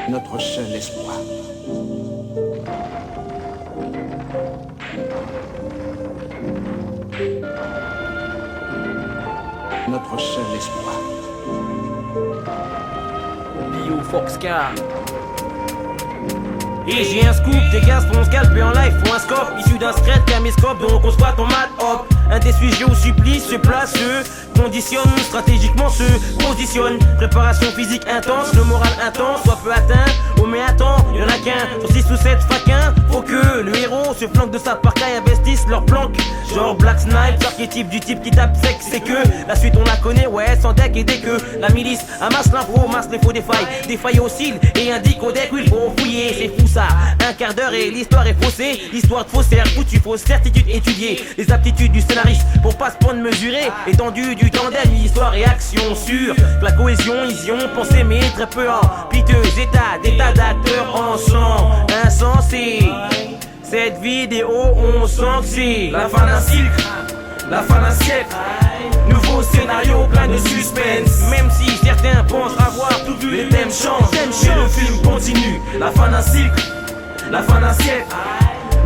notre seul espoir. Notre seul espoir. Bio Foxcar. Et j'ai un scoop, des gaz pour mon scalp et en live pour un scope issu d'un secret caméscope, donc on squatte en mat hop. Un des sujets au supplice se place, se conditionne stratégiquement, se positionne. Préparation physique intense, le moral intense, soit peu atteint. Oh mais attends, y'en a qu'un, sur 6 ou 7 faquins. Faut que le héros se flanque de sa parka et investisse leur planque. Genre Black Snipe, archétype du type qui tape sec, c'est que la suite on la connaît, ouais, sans deck et dès que la milice amasse l'info, masse les faux défailles oscillent et indique au deck où il faut fouiller. C'est fou ça, un quart d'heure et l'histoire est faussée. L'histoire de faussaire, foutu, fausse certitude étudiée. Les aptitudes du scénariste pour pas se prendre mesuré. Étendue du tandem, histoire et action sûre. La cohésion, ision, pensée mais très peu en piteux d'état d'acteurs ensemble. Insensé. Cette vidéo, on sent que c'est la fin d'un cycle, la fin d'un siècle. Nouveau scénario plein de suspense. Même si certains pensent avoir tout vu, les thèmes changent, mais le film continue. La fin d'un cycle, la fin d'un siècle.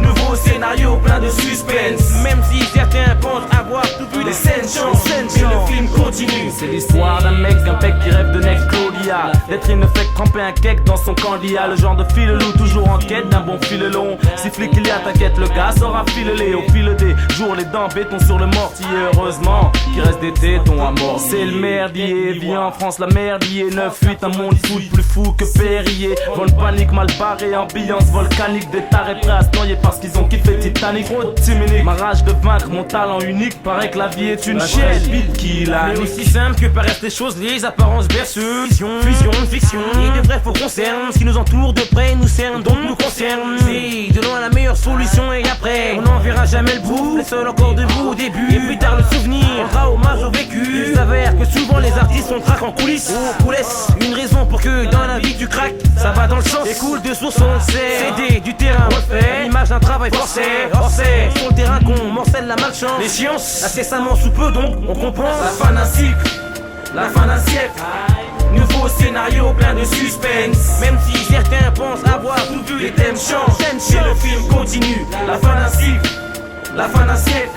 Nouveau scénario plein de suspense. Même si certains pensent avoir tout vu, les scènes changent, mais le film continue. C'est l'histoire d'un mec qui rêve de next Claudia. D'être une fake, tremper un cake dans son candia. Le genre de fil loup toujours en quête d'un bon fil long. Si flic il y a t'inquiète, le gars saura filer. Au fil des jours, les dents béton sur le mortier. Heureusement qu'il reste des tétons à mort. C'est le merdier, vie en France la merdier. 9-8, un monde foot plus fou que Perrier. Vol panique mal barré, ambiance volcanique. Des tarés prêts à se noyer parce qu'ils ont kiffé Titanic. Trop de timinique, ma rage de vaincre, mon talent unique. Paraît que la vie est une chaîne vite qui la mais aussi simple que paraissent les choses, les apparences berceuses. Fusion, fiction, et de vrais faux concernent. Ce qui nous entoure de près nous cerne, donc nous concerne. C'est de loin la meilleure solution et après on n'en verra jamais le bout. Les seuls encore debout au début et plus tard le souvenir rendra hommage au vécu. Il s'avère que souvent les artistes sont craquent en coulisses. Oh, coulisses, une raison pour que dans la vie tu craques. Ça va dans le sens, et coule de source on le sait. CD du terrain refait, l'image d'un travail forcé. Sur le terrain qu'on morcelle la malchance. Les sciences, incessamment sous peu donc on comprend. La fin d'un cycle, la fin d'un siècle. Nouveau scénario plein de suspense. Même si certains pensent avoir tout vu, les thèmes changent, mais le film continue. La fin d'un cycle, la fin d'un siècle.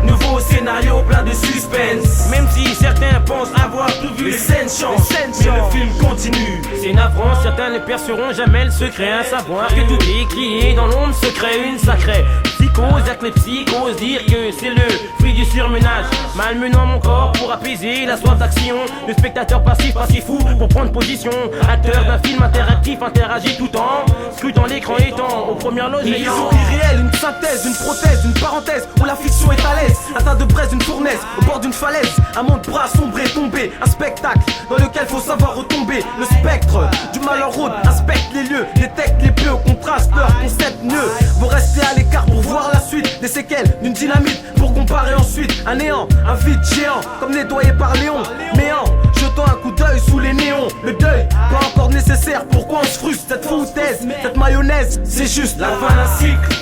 Nouveau scénario plein de suspense. Même si certains pensent avoir tout vu, les scènes changent, mais le film continue. C'est navrant, certains ne perceront jamais le secret. Un savoir que tout est écrit dans l'ombre secret. Une sacrée psychose, avec les psychoses. Dire que c'est le fruit du surmenage, malmenant mon corps pour apaiser la soif d'action. Le spectateur passif, pas si fou pour prendre position. Acteur d'un film interactif, interagit tout en scrutant l'écran étant aux premières loges. Une raison irréelle, une synthèse, une prothèse, une parenthèse où la fiction est à l'aise. Un tas de braise, une fournaise, au bord d'une falaise. Un monde bras sombré, tombé. Un spectacle dans lequel faut savoir retomber. Le spectre du malheur rôde, inspecte les lieux, détecte les bleus, contraste leur concept nœud. Vous restez à l'écart pour voir la suite. Des séquelles d'une dynamite pour comparer ensuite. Un néant, un vide géant, comme nettoyé par Léon. Méant, jetant un coup d'œil sous les néons. Le deuil, pas encore nécessaire, pourquoi on se frustre? Cette foutaise, cette mayonnaise, c'est juste la fin d'un cycle,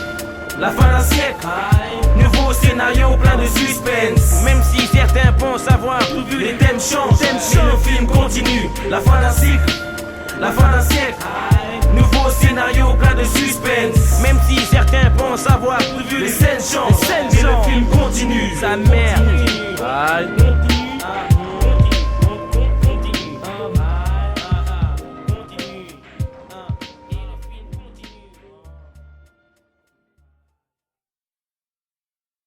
la fin d'un siècle. Nouveau scénario plein de suspense. Même si certains pensent avoir tout vu, les thèmes changent, mais le film continue. La fin d'un cycle, la fin d'un siècle. Nouveau scénario plein de suspense. Même si certains pensent avoir tout vu, les scènes changent, mais le film continue. Sa mère